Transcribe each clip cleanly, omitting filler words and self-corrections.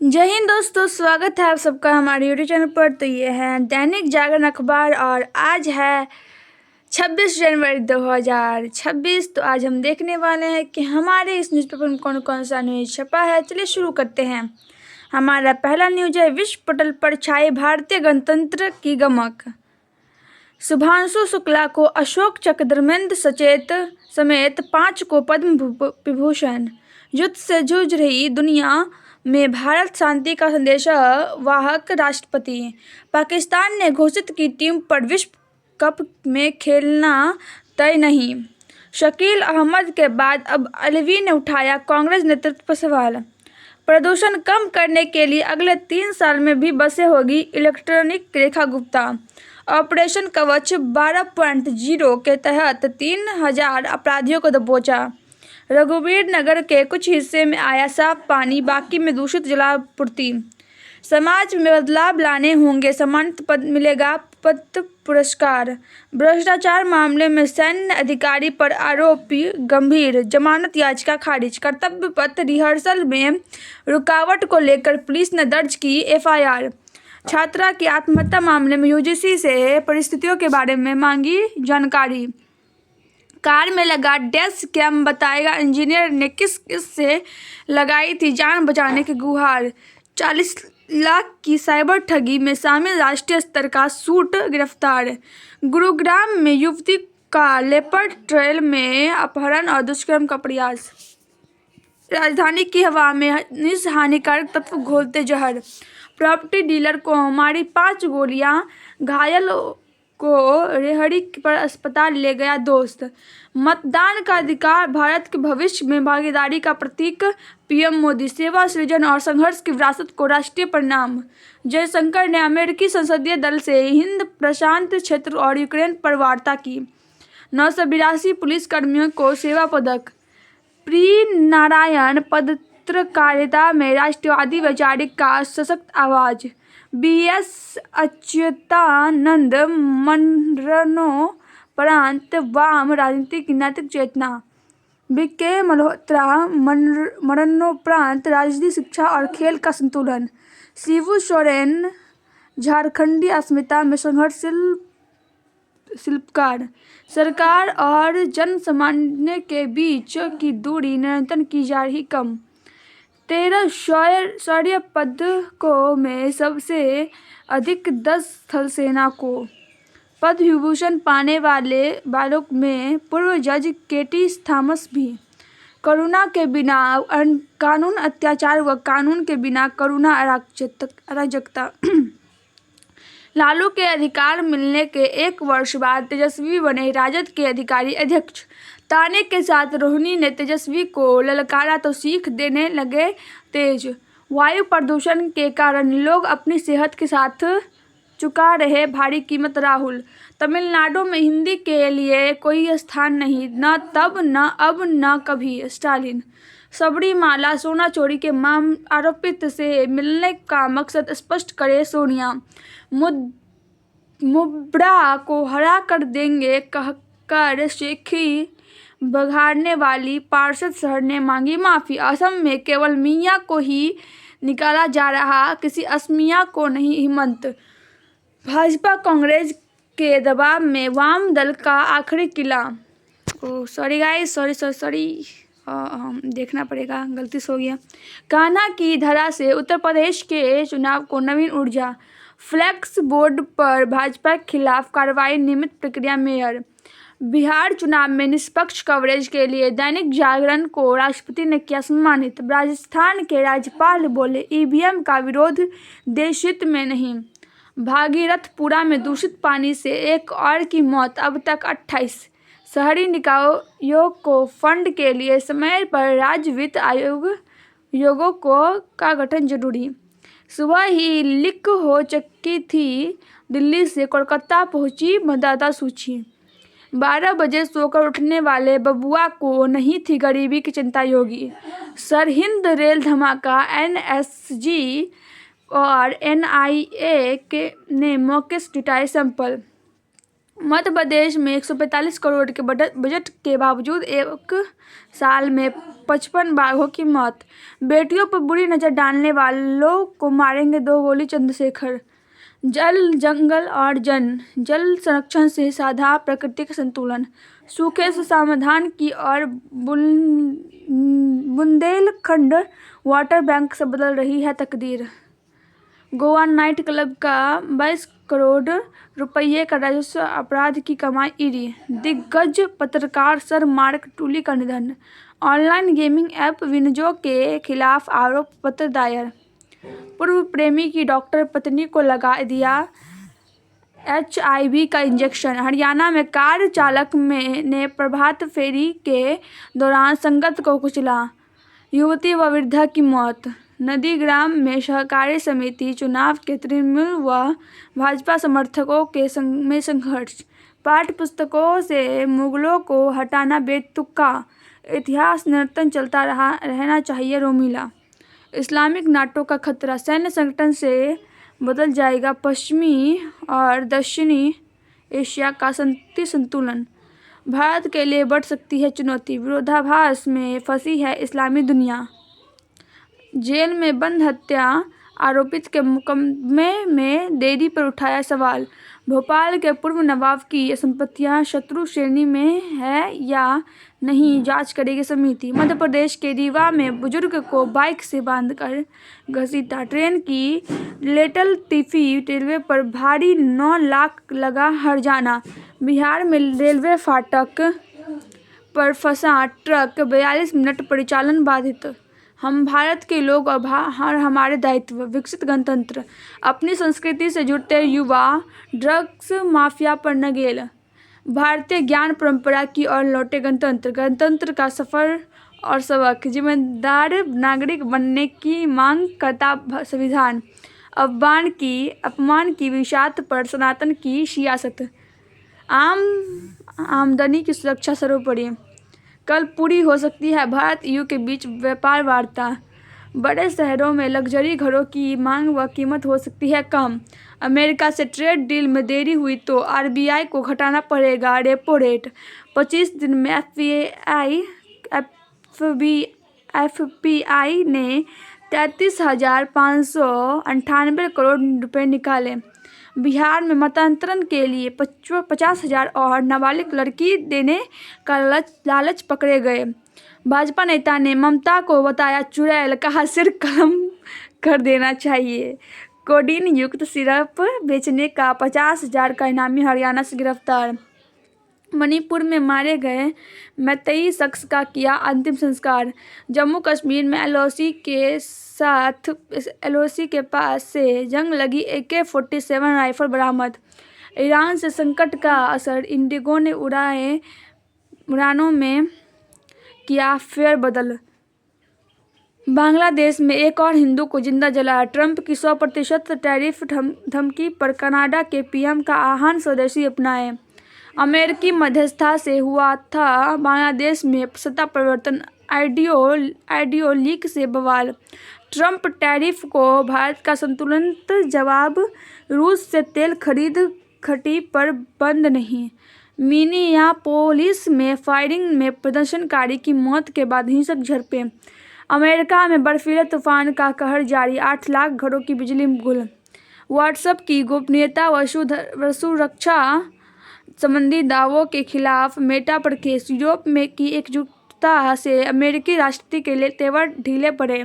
जय हिंद दोस्तों, स्वागत है आप सबका हमारे यूट्यूब चैनल पर। तो ये है दैनिक जागरण अखबार और आज है 26 जनवरी 2026। तो आज हम देखने वाले हैं कि हमारे इस न्यूज़पेपर में कौन कौन सा न्यूज़ छपा है। चलिए शुरू करते हैं। हमारा पहला न्यूज़ है, विश्व पटल पर छाए भारतीय गणतंत्र की गमक। शुभांशु शुक्ला को अशोक चक्र, धर्मेंद्र समेत 5 को पद्म विभूषण। युद्ध से जूझ रही दुनिया में भारत शांति का संदेशवाहक राष्ट्रपति। पाकिस्तान ने घोषित की टीम पर विश्व कप में खेलना तय नहीं। शकील अहमद के बाद अब अलवी ने उठाया कांग्रेस नेतृत्व पर सवाल। प्रदूषण कम करने के लिए अगले 3 साल में भी बसें होगी इलेक्ट्रॉनिक। रेखा गुप्ता। ऑपरेशन कवच 12.0 के तहत 3000 अपराधियों को दबोचा। रघुवीर नगर के कुछ हिस्से में आया साफ पानी, बाकी में दूषित जलापूर्ति। समाज में बदलाव लाने होंगे सम्मानित पद, मिलेगा पद्म पुरस्कार। भ्रष्टाचार मामले में सैन्य अधिकारी पर आरोपी गंभीर, जमानत याचिका खारिज। कर्तव्य पथ रिहर्सल में रुकावट को लेकर पुलिस ने दर्ज की एफआईआर। छात्रा की आत्महत्या मामले में यूजीसी से परिस्थितियों के बारे में मांगी जानकारी। कार में लगा डैश कैम बताएगा इंजीनियर ने किस से लगाई थी जान बचाने की गुहार। 40 लाख की साइबर ठगी में शामिल राष्ट्रीय स्तर का सूट गिरफ्तार। गुरुग्राम में युवती का लेपर्ड ट्रेल में अपहरण और दुष्कर्म का प्रयास। राजधानी की हवा में हानिकारक तत्व घोलते जहर। प्रॉपर्टी डीलर को मारी 5 गोलियां, घायल को रेहड़ी पर अस्पताल ले गया दोस्त। मतदान का अधिकार भारत के भविष्य में भागीदारी का प्रतीक, पीएम मोदी। सेवा, सृजन और संघर्ष की विरासत को राष्ट्रीय प्रणाम। जयशंकर ने अमेरिकी संसदीय दल से हिंद प्रशांत क्षेत्र और यूक्रेन पर वार्ता की। 982 पुलिसकर्मियों को सेवा पदक। प्री नारायण पत्रकारिता में राष्ट्रवादी वैचारिक का सशक्त आवाज। बीएस अच्युतानंद मरणोपरांत वाम राजनीति की नैतिक चेतना। बीके मल्होत्रा मरणोपरांत राजनीति, शिक्षा और खेल का संतुलन। शिबू सोरेन झारखंडी अस्मिता में संघर्षशील शिल्पकार। सरकार और जन सामान्य के बीच की दूरी निरंतर की जा रही कम। 13 शौर्य पदकों में सबसे अधिक 10 थल सेना को। पद्म विभूषण पाने वालों में पूर्व जज केटी थॉमस भी। करुणा के बिना कानून अत्याचार व कानून के बिना करुणा अराजकता। लालू के अधिकार मिलने के 1 वर्ष बाद तेजस्वी बने राजद के अधिकारी अध्यक्ष। ताने के साथ रोहिणी ने तेजस्वी को ललकारा तो सीख देने लगे तेज। वायु प्रदूषण के कारण लोग अपनी सेहत के साथ चुका रहे भारी कीमत। राहुल। तमिलनाडु में हिंदी के लिए कोई स्थान नहीं, न तब न अब न कभी। स्टालिन। सबरीमाला सोना चोरी के आरोपित से मिलने का मकसद स्पष्ट करे सोनिया। मुब्रा को हरा कर देंगे कहकर शेखी बघाड़ने वाली पार्षद शहर ने मांगी माफी। असम में केवल मियां को ही निकाला जा रहा, किसी असमिया को नहीं। हिमंत। भाजपा कांग्रेस के दबाव में वाम दल का आखिरी किला। सॉरी गाइस, सॉरी देखना पड़ेगा, गलती से हो गया। कान्हा की धरा से उत्तर प्रदेश के चुनाव को नवीन ऊर्जा। फ्लेक्स बोर्ड पर भाजपा के खिलाफ कार्रवाई, नियमित प्रक्रिया। मेयर। बिहार चुनाव में निष्पक्ष कवरेज के लिए दैनिक जागरण को राष्ट्रपति ने किया सम्मानित। राजस्थान के राज्यपाल बोले ईवीएम का विरोध देशहित में नहीं। भागीरथपुरा में दूषित पानी से एक और की मौत, अब तक 28। शहरी निकायों को फंड के लिए समय पर राज्य वित्त आयोगों का गठन जरूरी। सुबह ही लीक हो चुकी थी दिल्ली से कोलकाता पहुंची मतदाता सूची। 12 बजे सोकर उठने वाले बबुआ को नहीं थी गरीबी की चिंता, योगी। सरहिंद रेल धमाका, एनएसजी और एनआईए ने मौके से जुटाए सैंपल। मध्य प्रदेश में 145 करोड़ के बजट के बावजूद एक साल में 55 बाघों की मौत। बेटियों पर बुरी नजर डालने वालों को मारेंगे 2 गोली चंद्रशेखर। जल, जंगल और जल संरक्षण से साधा प्राकृतिक संतुलन। सूखे से समाधान की और बुंदेलखंड वाटर बैंक से बदल रही है तकदीर। गोवा नाइट क्लब का 22 करोड़ रुपये का राजस्व, अपराध की कमाई ईडी। दिग्गज पत्रकार सर मार्क टूली का निधन। ऑनलाइन गेमिंग ऐप विंजो के खिलाफ आरोप पत्र दायर। पूर्व प्रेमी की डॉक्टर पत्नी को लगा दिया HIV का इंजेक्शन। हरियाणा में कार चालक ने प्रभात फेरी के दौरान संगत को कुचला। युवती व वृद्धा की मौत। नंदीग्राम में सहकारी समिति चुनाव के तृणमूल व भाजपा समर्थकों में संघर्ष। पाठ्य पुस्तकों से मुगलों को हटाना बेतुका। इतिहास निरंतर चलता रहना चाहिए रोमिला। इस्लामिक नाटों का खतरा। सैन्य संगठन से बदल जाएगा पश्चिमी और दक्षिणी एशिया का संतुलन। भारत के लिए बढ़ सकती है चुनौती। विरोधाभास में फंसी है इस्लामी दुनिया। जेल में बंद हत्या आरोपित के मुकदमे में देरी पर उठाया सवाल। भोपाल के पूर्व नवाब की संपत्तियां शत्रु श्रेणी में है या नहीं, जांच करेगी समिति। मध्य प्रदेश के रीवा में बुजुर्ग को बाइक से बांधकर घसीटा। ट्रेन की लेटलतीफी, रेलवे पर भारी 9 लाख लगा हर्जाना। बिहार में रेलवे फाटक पर फंसा ट्रक, 42 मिनट परिचालन बाधित। हम भारत के लोग और हमारे दायित्व। विकसित गणतंत्र। अपनी संस्कृति से जुड़ते युवा ड्रग्स माफिया पर नकेल। भारतीय ज्ञान परंपरा की ओर लौटे गणतंत्र का सफर और सबक। जिम्मेदार नागरिक बनने की मांग करता संविधान। अपमान की विषाद पर सनातन की सियासत। आमदनी की सुरक्षा सर्वोपरि। कल पूरी हो सकती है भारत EU के बीच व्यापार वार्ता। बड़े शहरों में लग्जरी घरों की मांग व कीमत हो सकती है कम। अमेरिका से ट्रेड डील में देरी हुई तो RBI को घटाना पड़ेगा रेपो रेट। 25 दिन में FBI ने 33,598 करोड़ रुपए निकाले। बिहार में मतांतरण के लिए 50,000 और नाबालिग लड़की देने का लालच पकड़े गए। भाजपा नेता ने ममता को बताया चुड़ैल, कहा सिर कलम कर देना चाहिए। कोडीन युक्त सिरप बेचने का 50,000 का इनामी हरियाणा से गिरफ्तार। मणिपुर में मारे गए मैतेई शख्स का किया अंतिम संस्कार। जम्मू कश्मीर में LOC के पास से जंग लगी AK-47 राइफल बरामद। ईरान से संकट का असर। इंडिगो ने उड़ानों में किया फेरबदल। बांग्लादेश में एक और हिंदू को जिंदा जलाया। ट्रंप की 100% टैरिफ धमकी पर कनाडा के PM का आह्वान, स्वदेशी अपनाएं। अमेरिकी मध्यस्थता से हुआ था बांग्लादेश में सत्ता परिवर्तन। ऑडियो लीक से बवाल। ट्रंप टैरिफ को भारत का संतुलित जवाब। रूस से तेल खरीद घटी पर बंद नहीं। मिनियापोलिस में फायरिंग में प्रदर्शनकारी की मौत के बाद हिंसक झड़पें। अमेरिका में बर्फीले तूफान का कहर जारी। 8 लाख घरों की बिजली गुल। व्हाट्सएप की गोपनीयता व सुरक्षा संबंधी दावों के खिलाफ मेटा पर केस। यूरोप में की एकजुटता से अमेरिकी राष्ट्रपति के लिए तेवर ढीले पड़े।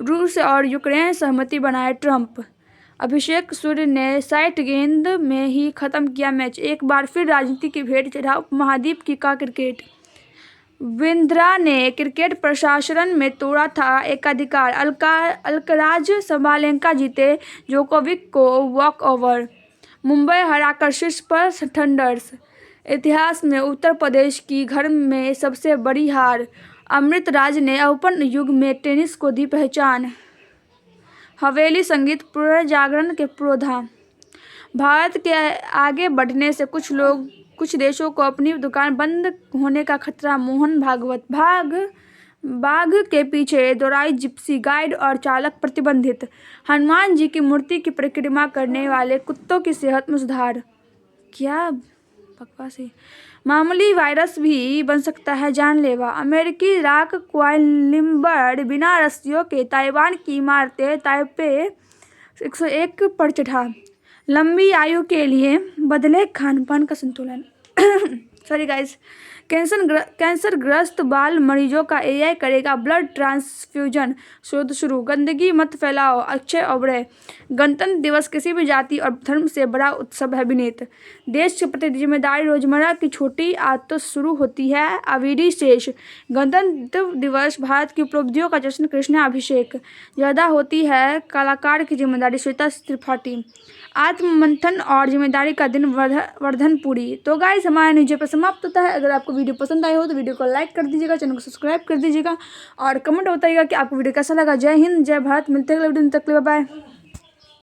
रूस और यूक्रेन सहमति बनाए ट्रंप। अभिषेक सूर्य ने 60 गेंद में ही खत्म किया मैच। एक बार फिर राजनीति की भेंट चढ़ा उपमहाद्वीप का क्रिकेट। बिंद्रा ने क्रिकेट प्रशासन में तोड़ा था एकाधिकार। अल्कराज सबालेंका जीते जोकोविक को वॉक ओवर। मुंबई हराकर शीर्ष पर थंडर्स। इतिहास में उत्तर प्रदेश की घर में सबसे बड़ी हार। अमृत राज ने ओपन युग में टेनिस को दी पहचान। हवेली संगीत पुनर्जागरण के पुरोधा। भारत के आगे बढ़ने से कुछ देशों को अपनी दुकान बंद होने का खतरा। मोहन भागवत। बाघ के पीछे दौड़ाई जिप्सी, गाइड और चालक प्रतिबंधित। हनुमान जी की मूर्ति की परिक्रमा करने वाले कुत्तों की सेहत में सुधार। क्या बकवासी। मामूली वायरस भी बन सकता है जानलेवा। अमेरिकी रॉक क्लाइंबर बिना रस्सियों के ताइवान की इमारतें ताइपे 101 पर चढ़ा। लंबी आयु के लिए बदले खान पान का संतुलन। Sorry guys. कैंसरग्रस्त बाल मरीजों का एआई करेगा ब्लड ट्रांसफ्यूजन। शोध शुरू। गंदगी मत फैलाओ। अक्षय ओबरे। गणतंत्र दिवस किसी भी जाति और धर्म से बड़ा उत्सव है विनीत। देश के प्रति जिम्मेदारी रोजमर्रा की छोटी आदतों से शुरू होती है। अविरी शेष। गणतंत्र दिवस भारत की उपलब्धियों का जश्न। कृष्णा अभिषेक। ज्यादा होती है कलाकार की जिम्मेदारी। श्वेता त्रिपाठी। आत्ममंथन और जिम्मेदारी का दिन वर्धनपुरी। तो गाइस हमारा न्यूज पर समाप्त होता है। अगर आपको वीडियो पसंद आया हो तो वीडियो को लाइक कर दीजिएगा, चैनल को सब्सक्राइब कर दीजिएगा और कमेंट बताइएगा कि आपको वीडियो कैसा लगा। जय हिंद, जय भारत। मिलते हैं अगले वीडियो में, तक के लिए बाय बाय।